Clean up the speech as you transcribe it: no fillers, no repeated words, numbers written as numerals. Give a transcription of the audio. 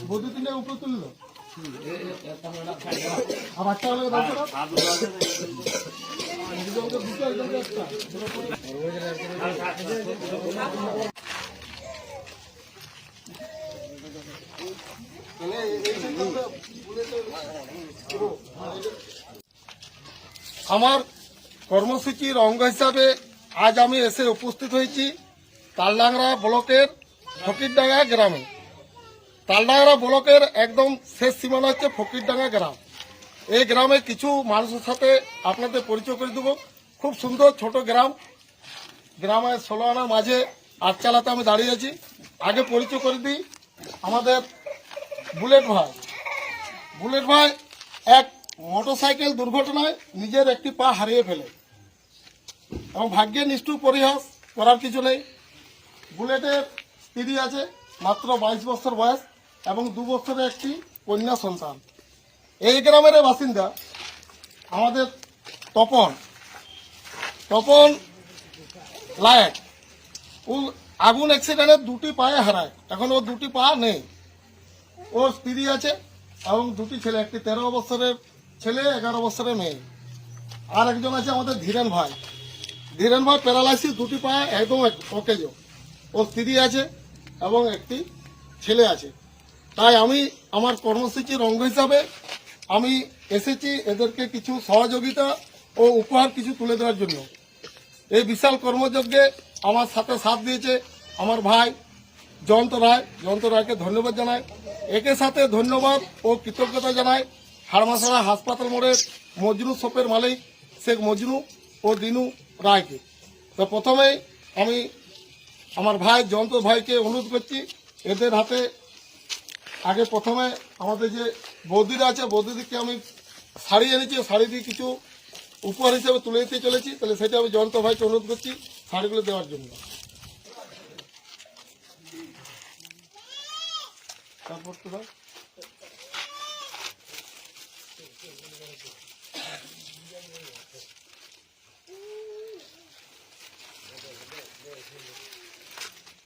বৌদি তিনটা উপরে তুলল আবার আমার কর্মসূচির অঙ্গ হিসাবে আজ আমি এসে উপস্থিত হয়েছি তালডাংরা ব্লকের ফকিরডাঙ্গা গ্রামে। তালডাংরা ব্লকের একদম শেষ সীমানা হচ্ছে ফকিরডাঙ্গা গ্রাম। এই গ্রামে কিছু মানুষের সাথে আপনাদের পরিচয় করে দেবো। খুব সুন্দর ছোট গ্রাম, গ্রামের 16 আনার মাঝে আটচালাতে আমি দাঁড়িয়ে আছি। আগে পরিচয় করে দিই, আমাদের বুলেট ভাই এক মোটরসাইকেল দুর্ঘটনায় নিজের একটি পা হারিয়ে ফেলে এবং ভাগ্যে নিষ্ঠুর পরিহাস করার কিছু নেই। বুলেটের স্ত্রী আছে, মাত্র 22 বছর বয়স এবং 2 বছরের একটি কন্যা সন্তান। এই গ্রামের বাসিন্দা আমাদের তপন লায়েক। ও আগুন অ্যাক্সিডেন্টে 2টি পায়ে হারায়, এখন ওর 2টি পা নেই। ওর স্ত্রী আছে এবং 2টি ছেলে, একটি 13 বছরের ছেলে, 11 বছরের মেয়ে। আর একজন আছে আমাদের ধীরেন ভাই প্যারালাইসিস, 2টি পা একদম অকেজ। ওর স্ত্রী আছে এবং একটি ছেলে আছে। তাই আমি আমার কর্মসূচির অঙ্গ হিসাবে আমি এসেছি এদেরকে কিছু সহযোগিতা ও উপহার কিছু তুলে দেওয়ার জন্য। এই বিশাল কর্মযজ্ঞে আমার সাথে সাথ দিয়েছে আমার ভাই জয়ন্ত রায়কে ধন্যবাদ জানাই। একে সাথে ধন্যবাদ ও কৃতজ্ঞতা জানাই হাড়মাছড়া হাসপাতাল মোড়ের মজনু শপের মালিক শেখ মজনু ও দিনু রায়কে। তো প্রথমেই আমি আমার ভাই জয়ন্ত ভাইকে অনুরোধ করছি, এদের হাতে আগে প্রথমে আমাদের যে বৌদিরা আছে, বৌদিদিকে আমি শাড়ি এনেছি, শাড়ি দিয়ে কিছু উপহার হিসেবে তুলে দিতে চলেছি। তাহলে সেটা আমি জয়ন্ত ভাইকে অনুরোধ করছি শাড়িগুলো দেওয়ার জন্য। তারপর তো ভাই